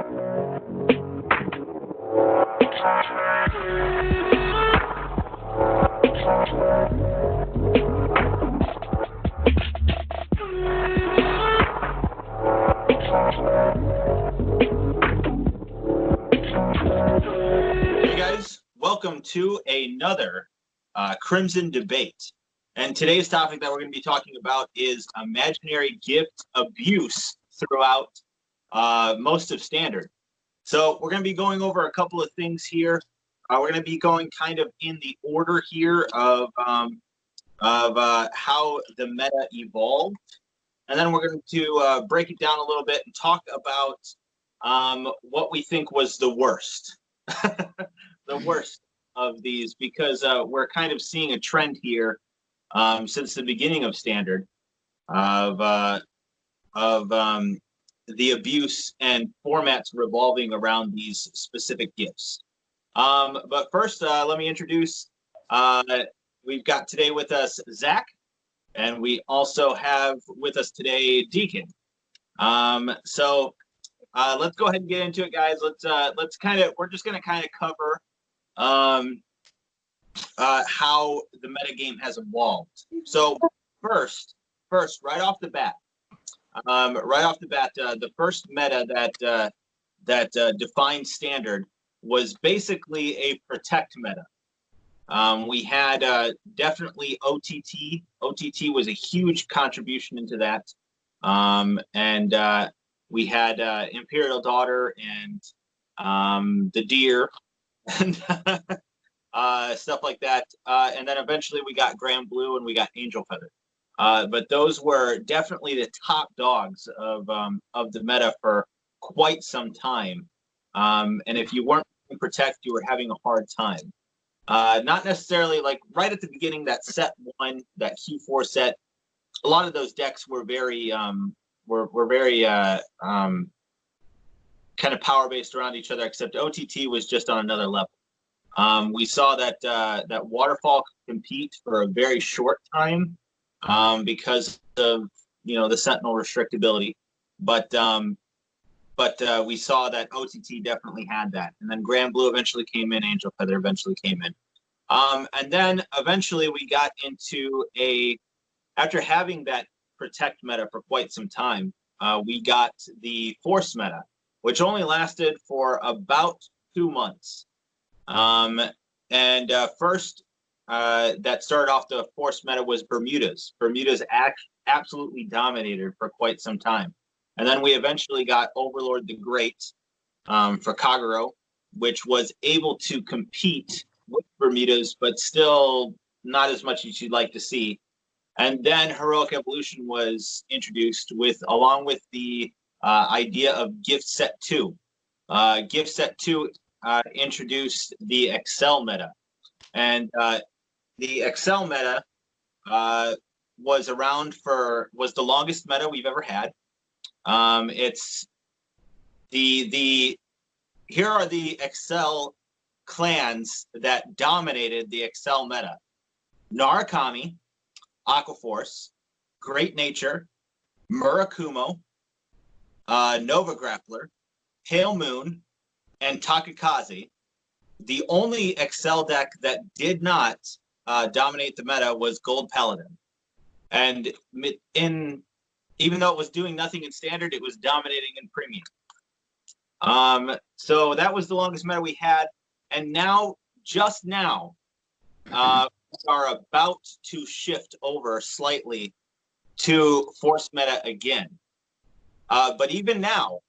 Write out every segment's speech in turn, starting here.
Hey guys, welcome to another Crimson Debate. And today's topic that we're going to be talking about is imaginary gift abuse throughout most of Standard. So we're going to be going over a couple of things here. We're going to be going kind of in the order here of how the meta evolved. And then we're going to break it down a little bit and talk about what we think was the worst. The worst of these, because we're kind of seeing a trend here since the beginning of Standard of the abuse and formats revolving around these specific gifts. But first, let me introduce, we've got today with us Zach, and we also have with us today Deacon. So let's go ahead and get into it, guys. We're just going to kind of cover how the metagame has evolved. So first, right off the bat, the first meta that defined Standard was basically a protect meta. We had definitely OTT. OTT was a huge contribution into that, and we had Imperial Daughter and the Deer and stuff like that. And then eventually we got Grand Blue and we got Angel Feather. But those were definitely the top dogs of the meta for quite some time. And if you weren't protect, you were having a hard time. Not necessarily like right at the beginning, that set one, that Q4 set, a lot of those decks were very kind of power based around each other, except OTT was just on another level. We saw that Waterfall could compete for a very short time because of the Sentinel restrictability, but we saw that OTT definitely had that, and then Grand Blue eventually came in, Angel Feather eventually came in, and then eventually we got into after having that protect meta for quite some time, we got the force meta, which only lasted for about 2 months. First, that started off the force meta was Bermudas. Bermudas absolutely dominated for quite some time. And then we eventually got Overlord the Great for Kagero, which was able to compete with Bermudas, but still not as much as you'd like to see. And then Heroic Evolution was introduced along with the idea of Gift Set 2. Gift Set 2 introduced the Excel meta. And the Excel meta was the longest meta we've ever had. Here are the Excel clans that dominated the Excel meta: Narukami, Aquaforce, Great Nature, Murakumo, Nova Grappler, Pale Moon, and Takakaze. The only Excel deck that did not dominate the meta was Gold Paladin. And even though it was doing nothing in Standard, it was dominating in Premium. So that was the longest meta we had. And now, just now, we are about to shift over slightly to Force meta again. But even now,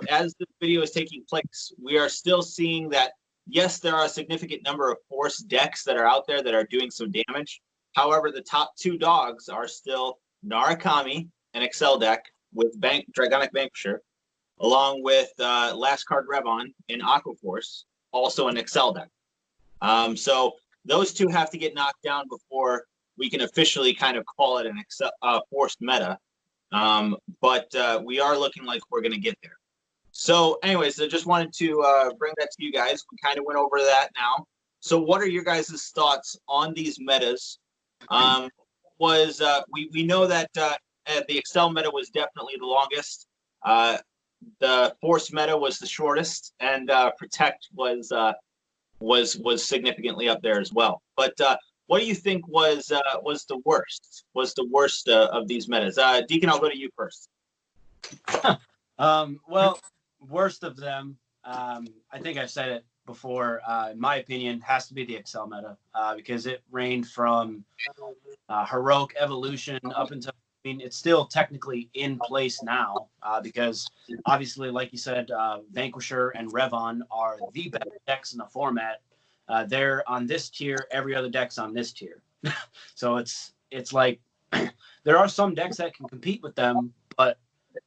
as this video is taking place, we are still seeing that, yes, there are a significant number of Force decks that are out there that are doing some damage. However, the top 2 dogs are still Narukami, an Excel deck with Dragonic Vanquisher, along with Last Card Revon in Aquaforce, also an Excel deck. So those 2 have to get knocked down before we can officially kind of call it an forced meta. But we are looking like we're going to get there. So anyways, I just wanted to bring that to you guys. We kind of went over that now. So what are your guys' thoughts on these metas? We know that the Excel meta was definitely the longest. the Force meta was the shortest, and Protect was significantly up there as well. But what do you think was the worst? Was the worst of these metas? Deacon, I'll go to you first. Well, worst of them, I think I've said it before, in my opinion, has to be the Excel meta, because it ranged from Heroic Evolution up until, I mean, it's still technically in place now, because obviously, like you said, Vanquisher and Revon are the best decks in the format. They're on this tier, every other deck's on this tier. So it's like there are some decks that can compete with them, but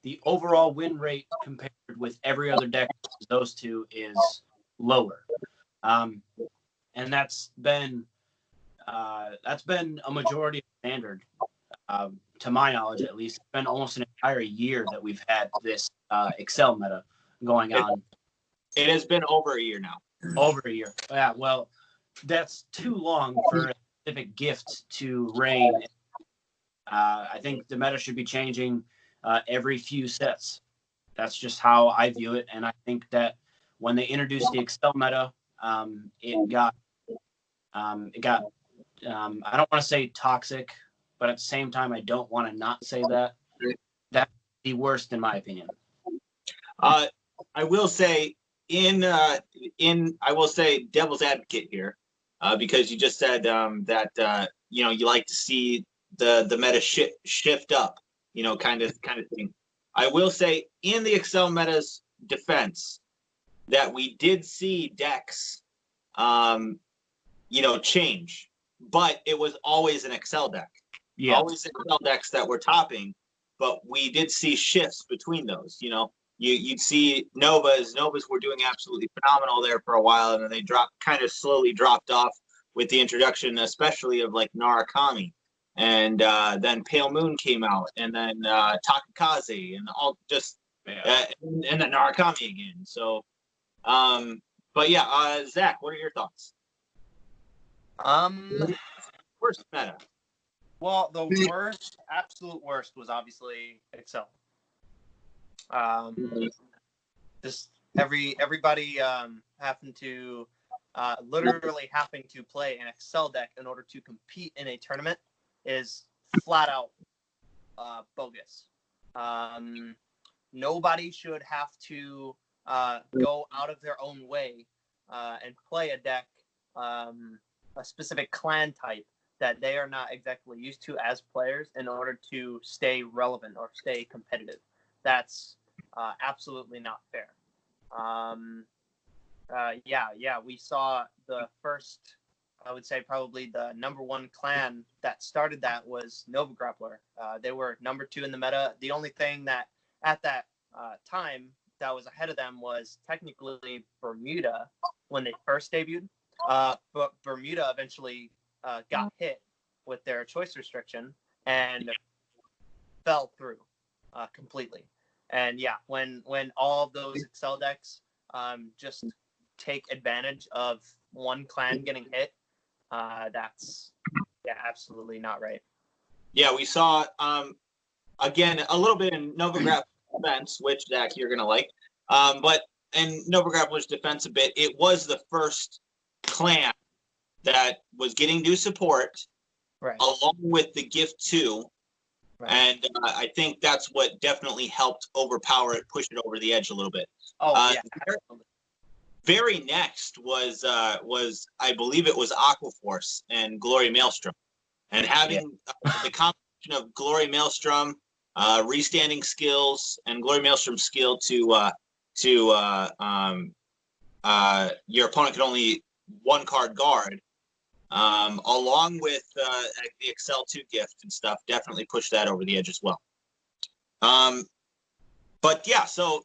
the overall win rate compared with every other deck, those two, is lower. And that's been a majority of standard, to my knowledge at least. It's been almost an entire year that we've had this Excel meta going on. It has been over a year now. Over a year. Yeah, well, that's too long for a specific gift to reign. I think the meta should be changing every few sets. That's just how I view it. And I think that when they introduced the Excel meta, it got I don't want to say toxic, but at the same time, I don't want to not say that. That's the worst, in my opinion. I will say I will say devil's advocate here, because you just said that you like to see the meta shift up, kind of thing. I will say in the Excel meta's defense that we did see decks change, but it was always an Excel deck. Yeah. Always Excel decks that were topping, but we did see shifts between those. You'd see Novas. Novas were doing absolutely phenomenal there for a while, and then they kind of slowly dropped off with the introduction, especially of like Narukami. And then Pale Moon came out, and then Takakaze, and all just, and then Narukami again. So, but yeah, Zach, what are your thoughts? Worst meta. Well, the absolute worst was obviously Excel. Just everybody having to literally having to play an Excel deck in order to compete in a tournament is flat out bogus. Nobody should have to go out of their own way and play a deck, a specific clan type that they are not exactly used to as players in order to stay relevant or stay competitive. That's absolutely not fair. We saw the first, I would say probably the number one clan that started that was Nova Grappler. They were number 2 in the meta. The only thing that at that time that was ahead of them was technically Bermuda when they first debuted. But Bermuda eventually got hit with their choice restriction and fell through completely. And yeah, when all of those Excel decks just take advantage of one clan getting hit, that's absolutely not right. Yeah, we saw again a little bit in Nova Grappler's defense, which Zach you're gonna like. But in Nova Grappler's defense a bit, it was the first clan that was getting new support, right, along with the gift 2. Right. And I think that's what definitely helped overpower it, push it over the edge a little bit. Oh, yeah. Very next was I believe it was Aquaforce and Glory Maelstrom, and having the combination of Glory Maelstrom, restanding skills, and Glory Maelstrom's skill to your opponent could only one card guard, along with the Excel 2 gift and stuff, definitely pushed that over the edge as well. But yeah, so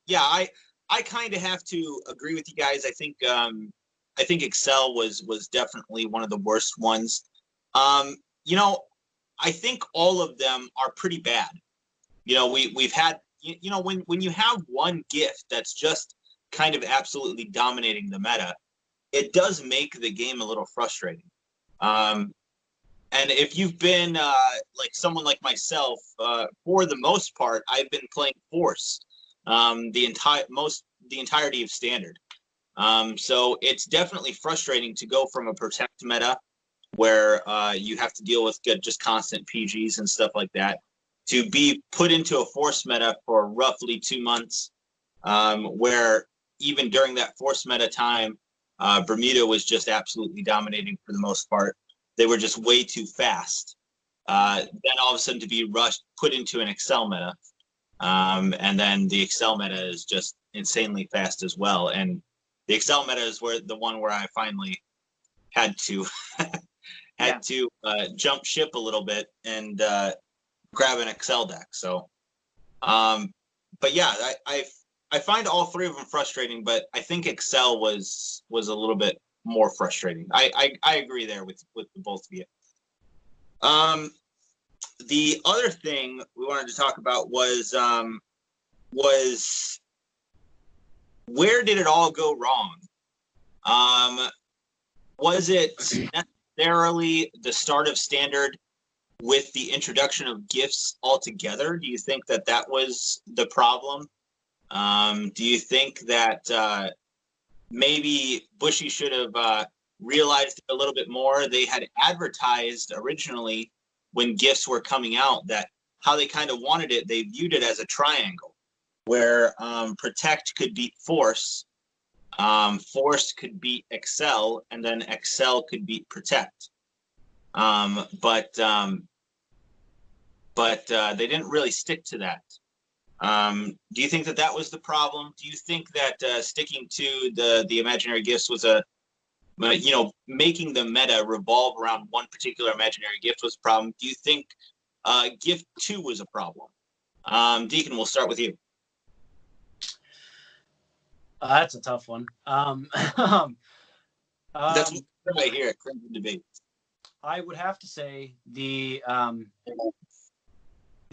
yeah, I kind of have to agree with you guys. I think Excel was definitely one of the worst ones. I think all of them are pretty bad. We've had when you have one gift that's just kind of absolutely dominating the meta, it does make the game a little frustrating. And if you've been like someone like myself, for the most part, I've been playing Force the entirety of standard. So it's definitely frustrating to go from a protect meta where you have to deal with just constant PGs and stuff like that to be put into a force meta for roughly 2 months, where even during that force meta time, Bermuda was just absolutely dominating for the most part. They were just way too fast. Then all of a sudden to be put into an Excel meta. And then the Excel meta is just insanely fast as well. And the Excel meta is the one where I finally had to jump ship a little bit and grab an Excel deck. So, but yeah, I find all three of them frustrating, but I think Excel was a little bit more frustrating. I agree there with the both of you. The other thing we wanted to talk about was where did it all go wrong? Was it necessarily the start of standard with the introduction of gifts altogether? Do you think that was the problem? Do you think that maybe Bushy should have realized a little bit more? They had advertised originally when gifts were coming out that how they kind of wanted it, they viewed it as a triangle where protect could beat force, force could beat excel, and then excel could beat protect. But they didn't really stick to that. Do you think that was the problem? Do you think that sticking to the imaginary gifts was making the meta revolve around one particular imaginary gift was a problem? Do you think gift 2 was a problem? Deacon, we'll start with you. That's a tough one. That's what I hear at Crimson Debate. I would have to say the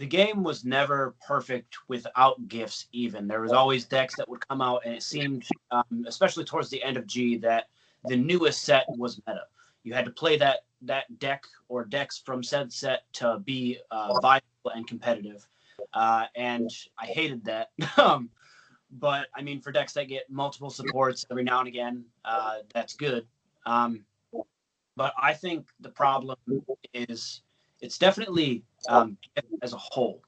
game was never perfect without gifts even. There was always decks that would come out, and it seemed, especially towards the end of G, that the newest set was meta. You had to play that deck or decks from said set to be viable and competitive. And I hated that. But I mean, for decks that get multiple supports every now and again, that's good. But I think the problem is it's definitely as a whole.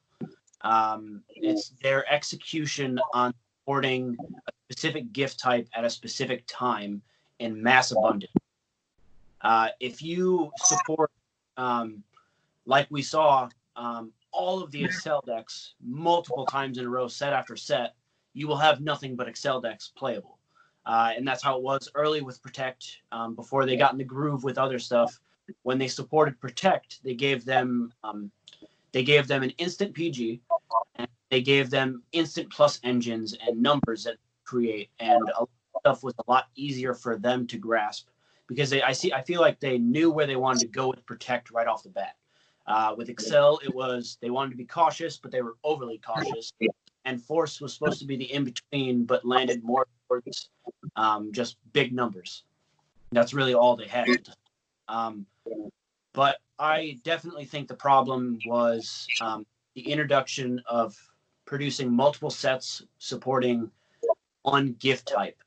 It's their execution on supporting a specific gift type at a specific time in mass abundance. If you support, like we saw, all of the Excel decks multiple times in a row, set after set, you will have nothing but Excel decks playable. And that's how it was early with Protect, before they got in the groove with other stuff. When they supported Protect, they gave them an instant PG, and they gave them instant plus engines and numbers that create, and a lot of stuff was a lot easier for them to grasp because I feel like they knew where they wanted to go with Protect right off the bat. With Excel, it was they wanted to be cautious, but they were overly cautious. And Force was supposed to be the in-between, but landed more towards just big numbers. That's really all they had. But I definitely think the problem was the introduction of producing multiple sets supporting one gift type.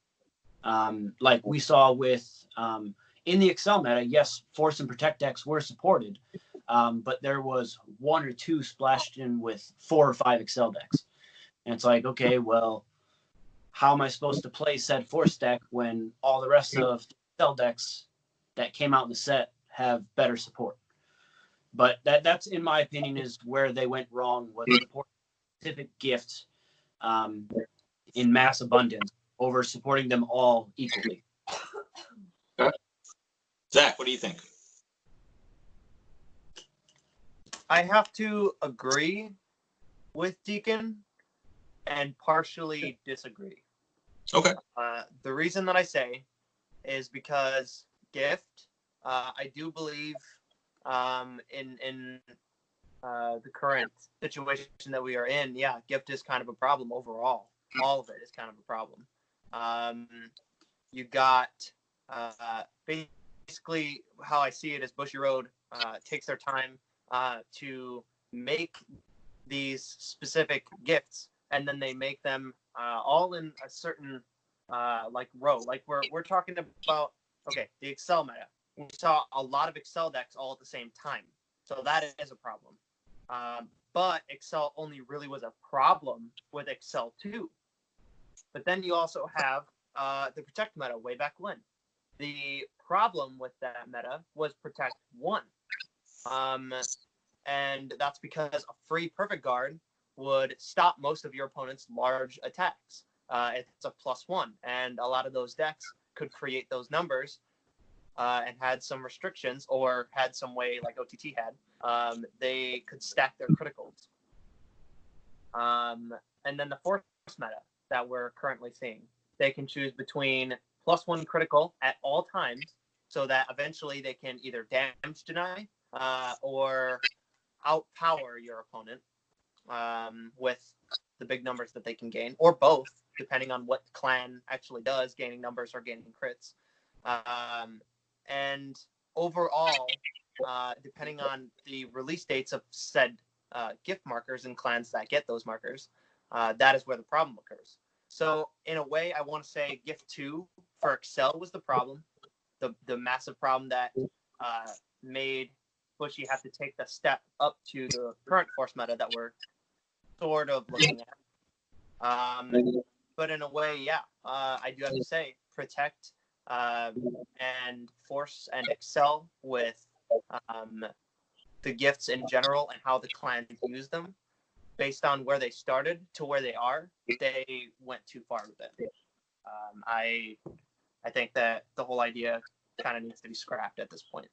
Like we saw with in the Excel meta, yes, Force and Protect decks were supported, but there was 1 or 2 splashed in with 4 or 5 Excel decks. And it's like, okay, well, how am I supposed to play said Force deck when all the rest of the Excel decks that came out in the set have better support? But that's, in my opinion, is where they went wrong, was supporting specific gifts in mass abundance over supporting them all equally. Zach, what do you think? I have to agree with Deacon and partially disagree. Okay. The reason that I say is because gift, I do believe in the current situation that we are in, yeah, gift is kind of a problem overall. All of it is kind of a problem. You got basically how I see it is Bushiroad takes their time to make these specific gifts and then they make them all in a certain like row. Like we're talking about, okay, the Excel meta. We saw a lot of Excel decks all at the same time, so that is a problem. But Excel only really was a problem with Excel 2. But then you also have the Protect meta way back when. The problem with that meta was Protect 1. And that's because a free Perfect Guard would stop most of your opponent's large attacks. It's a +1, and a lot of those decks could create those numbers and had some restrictions, or had some way like OTT had. They could stack their criticals. And then the Force meta that we're currently seeing, they can choose between +1 critical at all times, so that eventually they can either damage deny or outpower your opponent with the big numbers that they can gain, or both, depending on what clan actually does, gaining numbers or gaining crits. And overall, depending on the release dates of said gift markers and clans that get those markers, that is where the problem occurs. So in a way, I want to say Gift 2 for Excel was the problem, the massive problem that made Bushy have to take the step up to the current Force meta that we're sort of looking at. But in a way, yeah, I do have to say Protect and Force and Excel with the gifts in general and how the clans use them, based on where they started to where they are, they went too far with it. I think that the whole idea kind of needs to be scrapped at this point.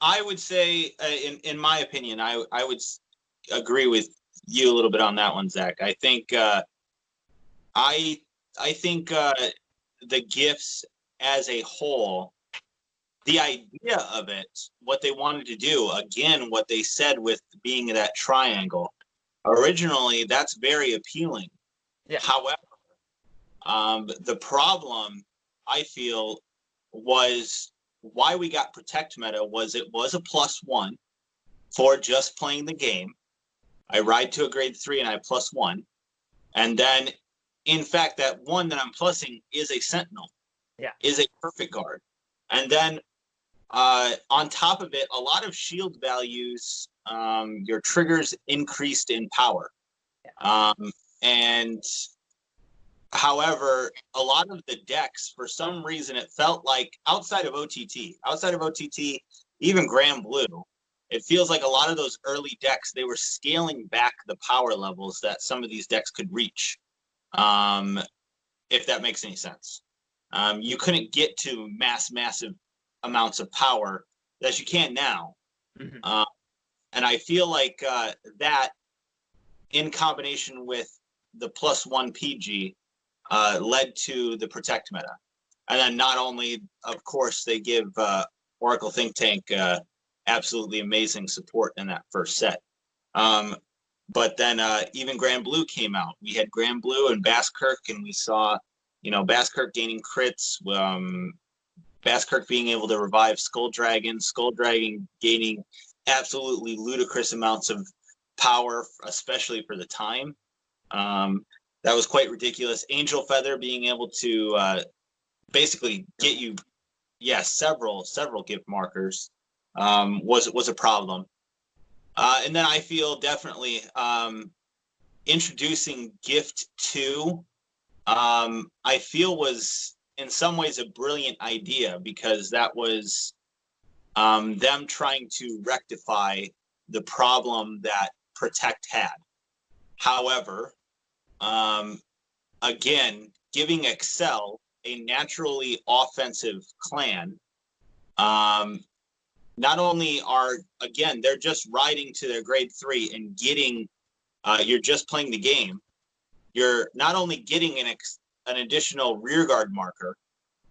I would say, in my opinion, I would agree with you a little bit on that one, Zach. I think the gifts as a whole, the idea of it, what they wanted to do, again, what they said with being that triangle, originally, that's very appealing. Yeah. However, the problem, I feel, was why we got Protect meta was it was a +1 for just playing the game. I ride to a grade 3 and I +1. And then, in fact, that one that I'm plussing is a Sentinel. Yeah. Is a Perfect Guard. And then on top of it, a lot of shield values, your triggers increased in power. Yeah. And however, a lot of the decks, for some reason, it felt like outside of OTT, even Grand Blue, it feels like a lot of those early decks, they were scaling back the power levels that some of these decks could reach, if that makes any sense. You couldn't get to massive amounts of power that you can now. Mm-hmm. And I feel like that, in combination with the +1 PG, led to the Protect meta. And then not only, of course, they give Oracle Think Tank absolutely amazing support in that first set. But then even Grand Blue came out. We had Grand Blue and Basskirk, and we saw, Basskirk gaining crits, Basskirk being able to revive Skull Dragon gaining absolutely ludicrous amounts of power, especially for the time. That was quite ridiculous. Angel Feather being able to basically get you, several gift markers was a problem. And then I feel definitely introducing Gift 2, I feel was in some ways a brilliant idea, because that was them trying to rectify the problem that Protect had. However, again, giving Excel a naturally offensive clan, not only they're just riding to their grade 3 and getting, you're just playing the game. You're not only getting an additional rearguard marker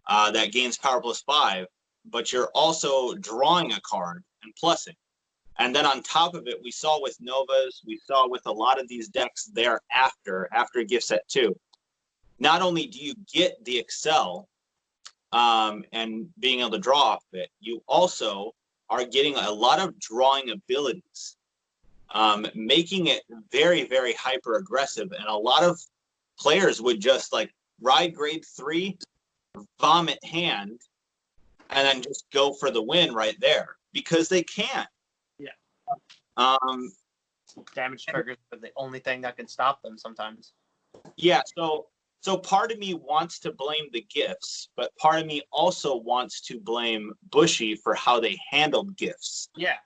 that gains power +5, but you're also drawing a card and plussing. And then on top of it, we saw with Novas, we saw with a lot of these decks thereafter, after Gift Set 2, not only do you get the Excel and being able to draw off of it, you also are getting a lot of drawing abilities. making it very, very hyper aggressive. And a lot of players would just like ride grade 3, vomit hand, and then just go for the win right there because they can. Yeah. Um, Damage triggers are the only thing that can stop them sometimes. yeah. So part of me wants to blame the gifts, but part of me also wants to blame Bushy for how they handled gifts. Yeah.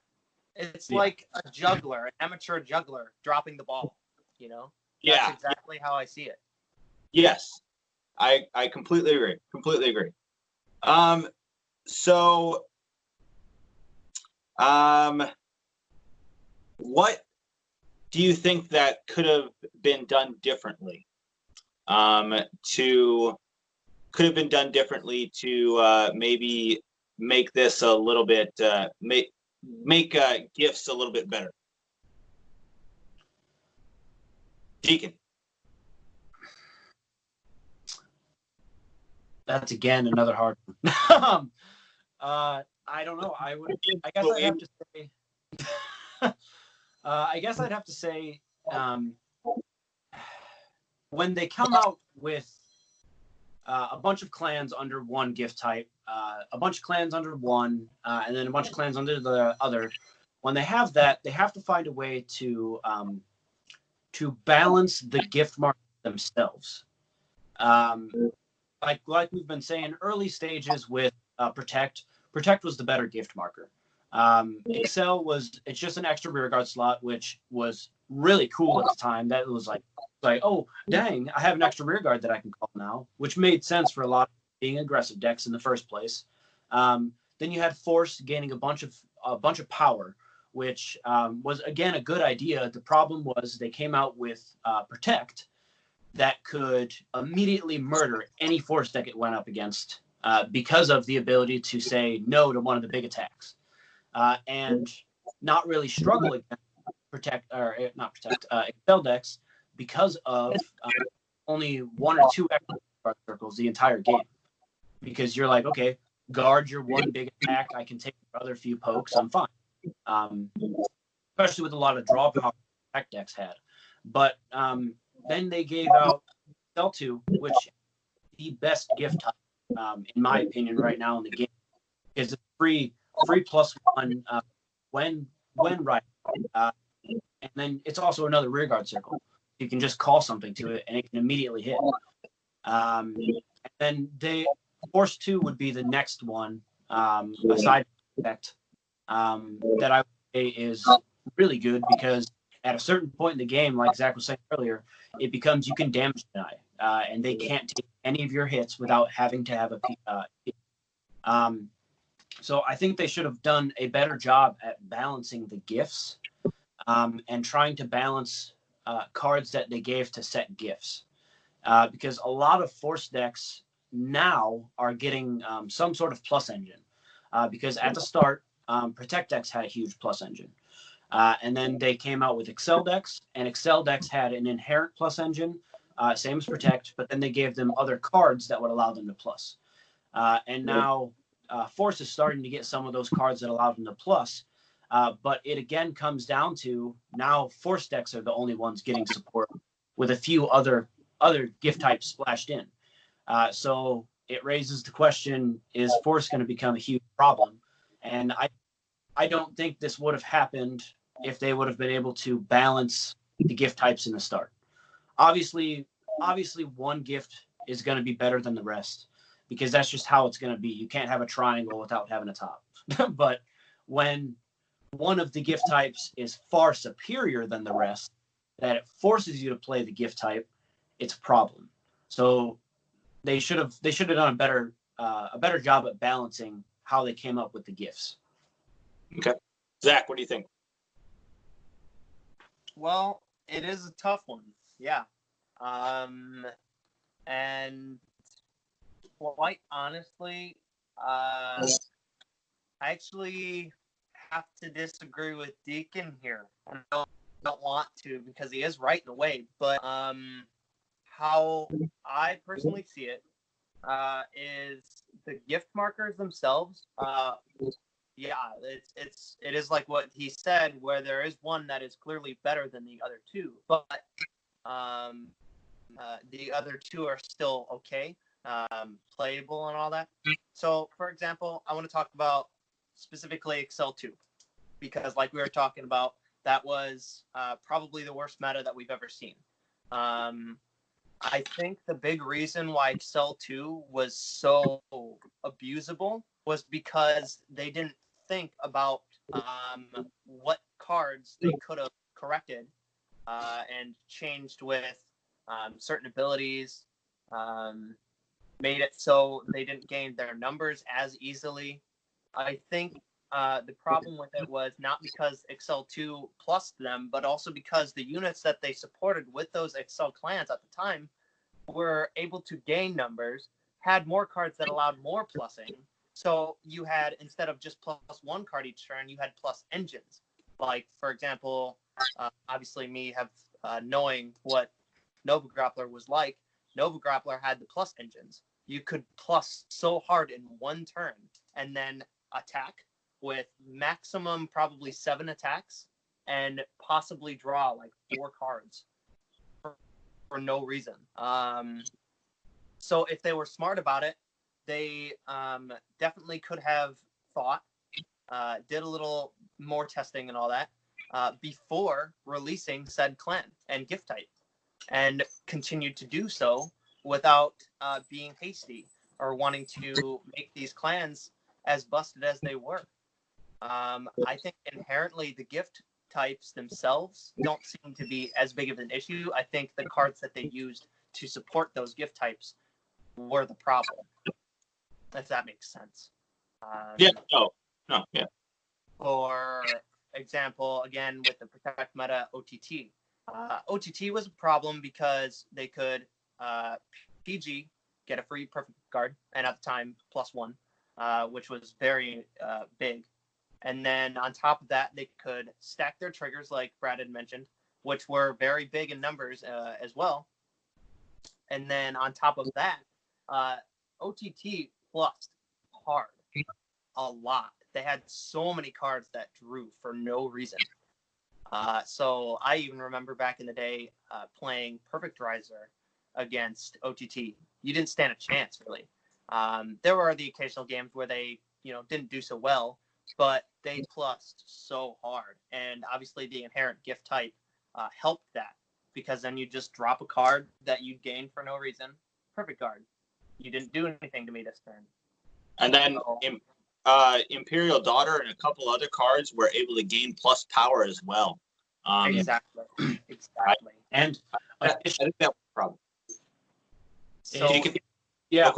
It's Yeah. like a juggler, an amateur juggler dropping the ball, you know? Yeah. That's exactly how I see it. Yes. I completely agree. Completely agree. So what do you think that could have been done differently? To maybe make this a little bit make gifts a little bit better. Deacon. That's again another hard one. I don't know. I guess I'd have to say. I guess I'd have to say when they come out with a bunch of clans under one gift type, a bunch of clans under one, and then a bunch of clans under the other. When they have that, they have to find a way to balance the gift mark themselves. Like we've been saying, early stages with Protect was the better gift marker. Excel it's just an extra rearguard slot, which was really cool at the time. That was like, oh dang, I have an extra rearguard that I can call now, which made sense for a lot of being aggressive decks in the first place. Then you had Force gaining a bunch of power, which was again a good idea. The problem was they came out with Protect that could immediately murder any Force deck it went up against because of the ability to say no to one of the big attacks. And not really struggle against Excel decks because of only 1 or 2 extra guard circles the entire game. Because you're like, okay, guard your one big attack, I can take your other few pokes, I'm fine. Especially with a lot of draw power tech decks had. But then they gave out Excel 2, which is the best gift type, in my opinion, right now in the game. Because it's free +1 when right, and then it's also another rearguard circle. You can just call something to it, and it can immediately hit. And then Force 2 would be the next one, aside from effect, that I would say is really good because at a certain point in the game, like Zach was saying earlier, it becomes you can damage deny, and they can't take any of your hits without having to have a hit. So I think they should have done a better job at balancing the gifts and trying to balance cards that they gave to set gifts. Because a lot of Force decks now are getting some sort of plus engine. Because at the start, Protect decks had a huge plus engine. And then they came out with Excel decks, and Excel decks had an inherent plus engine, same as Protect, but then they gave them other cards that would allow them to plus. And now Force is starting to get some of those cards that allow them to plus. But it again comes down to now Force decks are the only ones getting support with a few other gift types splashed in. So it raises the question, is Force going to become a huge problem? And I don't think this would have happened if they would have been able to balance the gift types in the start. Obviously one gift is going to be better than the rest because that's just how it's going to be. You can't have a triangle without having a top. But when one of the gift types is far superior than the rest, that it forces you to play the gift type, it's a problem. So they should have done a better job at balancing how they came up with the gifts. Okay. Zach, what do you think? Well, it is a tough one. Yeah. And quite honestly, I actually have to disagree with Deacon here. I don't want to because he is right in a way, but how I personally see it is the gift markers themselves Yeah, it is like what he said, where there is one that is clearly better than the other two, but um, the other two are still okay, playable and all that. So, for example, I want to talk about specifically Excel 2, because like we were talking about, that was probably the worst meta that we've ever seen. I think the big reason why Excel 2 was so abusable was because they didn't think about what cards they could have corrected and changed with certain abilities, made it so they didn't gain their numbers as easily. I think the problem with it was not because Excel 2 plussed them, but also because the units that they supported with those Excel clans at the time were able to gain numbers, had more cards that allowed more plussing. So you had, instead of just plus one card each turn, you had plus engines. Like, for example, obviously me have knowing what Nova Grappler was like, Nova Grappler had the plus engines. You could plus so hard in one turn and then attack with maximum probably 7 attacks and possibly draw like 4 cards for no reason. So if they were smart about it, they definitely could have thought, did a little more testing and all that before releasing said clan and gift type, and continued to do so without being hasty or wanting to make these clans as busted as they were. I think inherently the gift types themselves don't seem to be as big of an issue. I think the cards that they used to support those gift types were the problem, if that makes sense. Yeah, no, yeah. For example, again, with the Protect meta OTT. OTT was a problem because they could PG, get a free perfect guard, and at the time, +1, which was very big. And then on top of that, they could stack their triggers, like Brad had mentioned, which were very big in numbers as well. And then on top of that, OTT plussed hard, a lot. They had so many cards that drew for no reason. So I even remember back in the day playing Perfect Riser against OTT. You didn't stand a chance, really. There were the occasional games where they, didn't do so well, but they plussed so hard. And obviously the inherent gift type helped that, because then you just drop a card that you'd gain for no reason. Perfect guard. You didn't do anything to me this turn. And then Imperial Daughter and a couple other cards were able to gain plus power as well. Exactly. Exactly. And I think that was a problem. So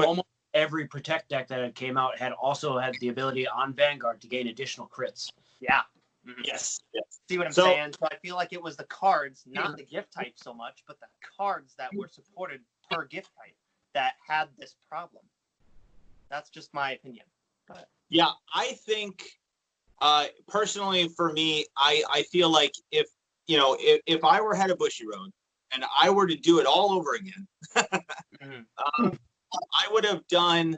almost every Protect deck that came out also had the ability on Vanguard to gain additional crits. yeah. Mm-hmm. Yes. See what I'm saying? So I feel like it was the cards, not the gift type so much, but the cards that were supported per gift type that had this problem. That's just my opinion. But yeah, I think personally for me, I feel like if I were head of Bushiroad and I were to do it all over again, I would have done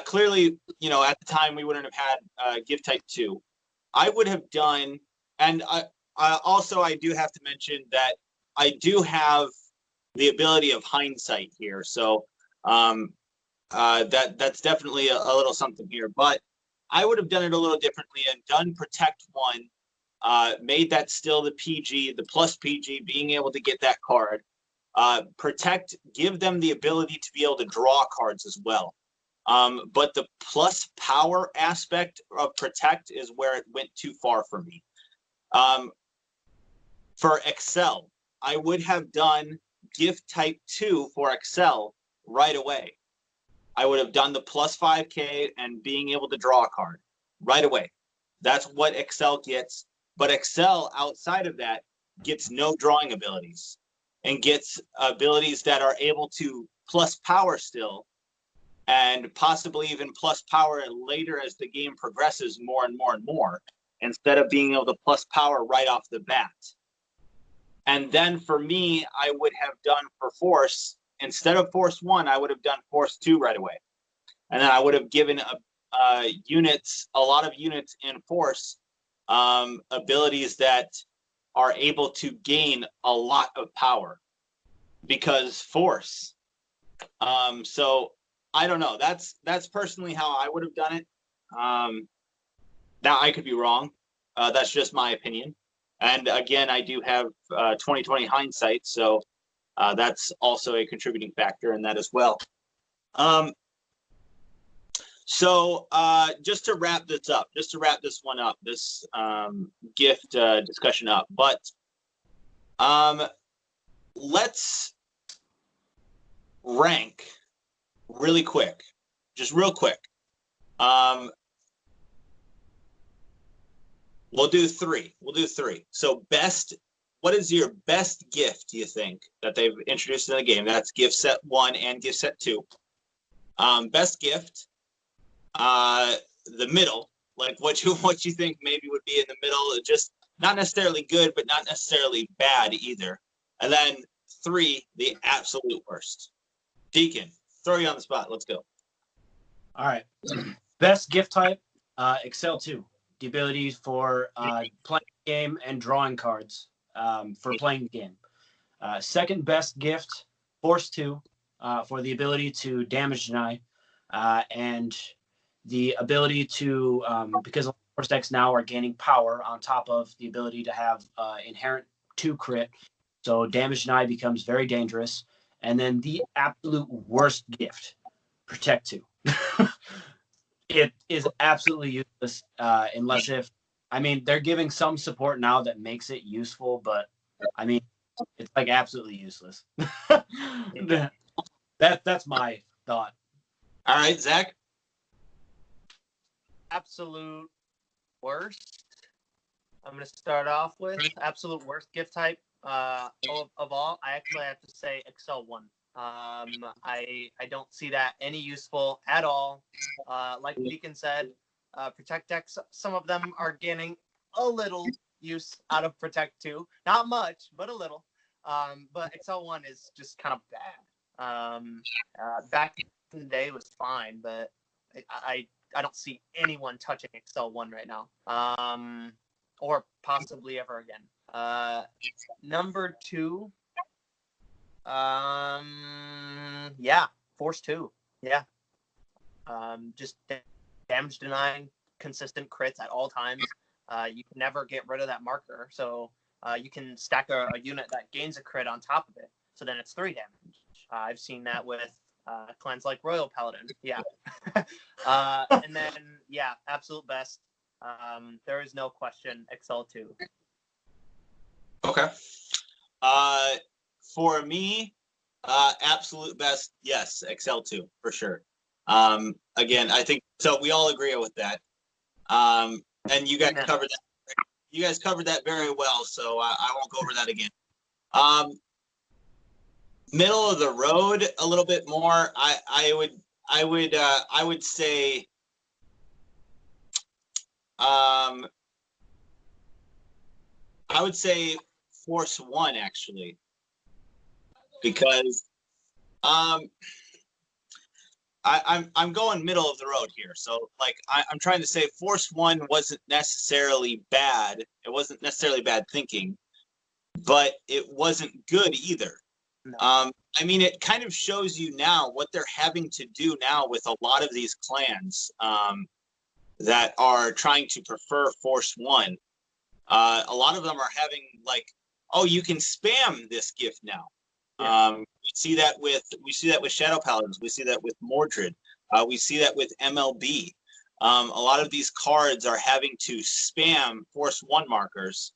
clearly, at the time we wouldn't have had gift type 2. I would have done, and I do have to mention that I do have the ability of hindsight here. So that's definitely a little something here, but I would have done it a little differently and done Protect 1, made that still the PG, the plus PG, being able to get that card. Protect, give them the ability to be able to draw cards as well. But the plus power aspect of Protect is where it went too far for me. For Excel, I would have done gift type 2 for Excel right away. I would have done the plus 5K and being able to draw a card right away. That's what Excel gets. But Excel, outside of that, gets no drawing abilities and gets abilities that are able to plus power still, and possibly even plus power later as the game progresses more and more and more, instead of being able to plus power right off the bat. And then for me, I would have done for Force, instead of Force 1, I would have done Force 2 right away. And then I would have given units, a lot of units in Force, abilities that are able to gain a lot of power because Force. So I don't know. That's personally how I would have done it. Now I could be wrong. That's just my opinion. And again, I do have 2020 hindsight, so that's also a contributing factor in that as well. So just to wrap this up, just to wrap this one up, this gift discussion up, but let's rank really quick, just real quick. We'll do three. So what is your best gift, do you think, that they've introduced in the game? That's gift set 1 and gift set 2. Best gift, the middle, like what you think maybe would be in the middle, just not necessarily good, but not necessarily bad either. And then 3, the absolute worst. Deacon, throw you on the spot. Let's go. All right. Best gift type, Excel 2. The ability for playing the game and drawing cards for playing the game. Second best gift, Force 2, for the ability to damage deny, and the ability to, because Force decks now are gaining power on top of the ability to have inherent 2 crit, so damage deny becomes very dangerous. And then the absolute worst gift, Protect 2. It is absolutely useless unless they're giving some support now that makes it useful, but it's like absolutely useless. That's my thought. All right, Zach. Absolute worst. I'm going to start off with absolute worst gift type of all. I actually have to say Excel 1. I don't see that any useful at all. Like Deacon said, Protect decks, some of them are gaining a little use out of Protect 2. Not much, but a little. But Excel 1 is just kind of bad. Back in the day it was fine, but I don't see anyone touching Excel 1 right now. Or possibly ever again. Number 2. Force 2. Yeah. Just damage denying, consistent crits at all times. You can never get rid of that marker, so you can stack a unit that gains a crit on top of it, so then it's 3 damage. I've seen that with clans like Royal Paladin. Yeah. And then absolute best. There is no question, Excel 2. Okay. For me, absolute best, yes, Excel 2 for sure. Again, I think so. We all agree with that. And you guys covered that. You guys covered that very well, so I won't go over that again. Middle of the road, a little bit more. I would say. I would say Force 1 actually. Because I'm going middle of the road here. So like I'm trying to say Force 1 wasn't necessarily bad. It wasn't necessarily bad thinking, but it wasn't good either. No. It kind of shows you now what they're having to do now with a lot of these clans that are trying to prefer Force 1. A lot of them are having like, oh, you can spam this gift now. Yeah. We see that with Shadow Paladins. We see that with Mordred. We see that with MLB. A lot of these cards are having to spam Force 1 markers,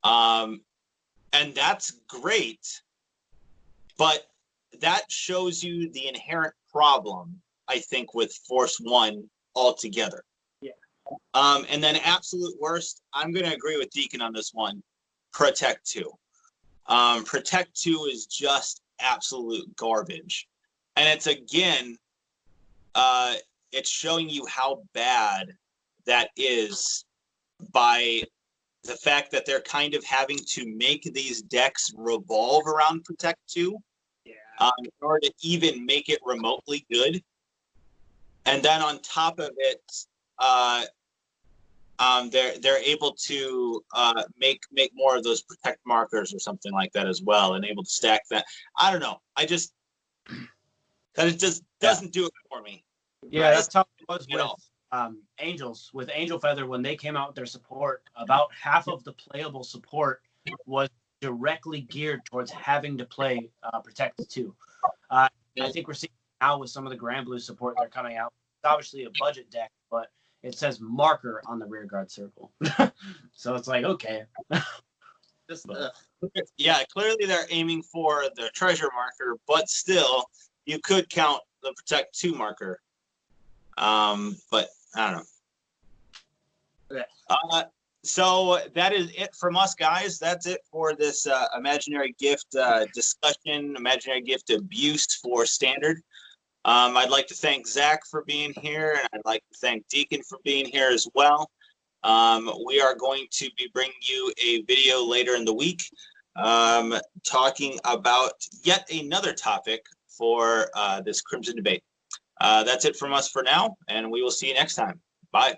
and that's great. But that shows you the inherent problem, I think, with Force 1 altogether. Yeah. And then absolute worst, I'm going to agree with Deacon on this one. Protect 2. Protect 2 is just absolute garbage. And it's again, it's showing you how bad that is by the fact that they're kind of having to make these decks revolve around Protect 2 in order to even make it remotely good. And then on top of it, they're able to make more of those protect markers or something like that as well, and able to stack that. I don't know. I just that it just doesn't do it for me. Yeah, Right. that's how it was You with know. Angels. With Angel Feather, when they came out with their support, about half of the playable support was directly geared towards having to play Protect 2. I think we're seeing now with some of the Grand Blue support they're coming out. It's obviously a budget deck, but it says marker on the rear guard circle. So it's like, okay. Just Yeah, clearly they're aiming for the treasure marker, but still, you could count the Protect 2 marker. But I don't know. Yeah. So that is it from us, guys. That's it for this imaginary gift discussion, imaginary gift abuse for standard. I'd like to thank Zach for being here, and I'd like to thank Deacon for being here as well. We are going to be bringing you a video later in the week talking about yet another topic for this Crimson debate. That's it from us for now, and we will see you next time. Bye.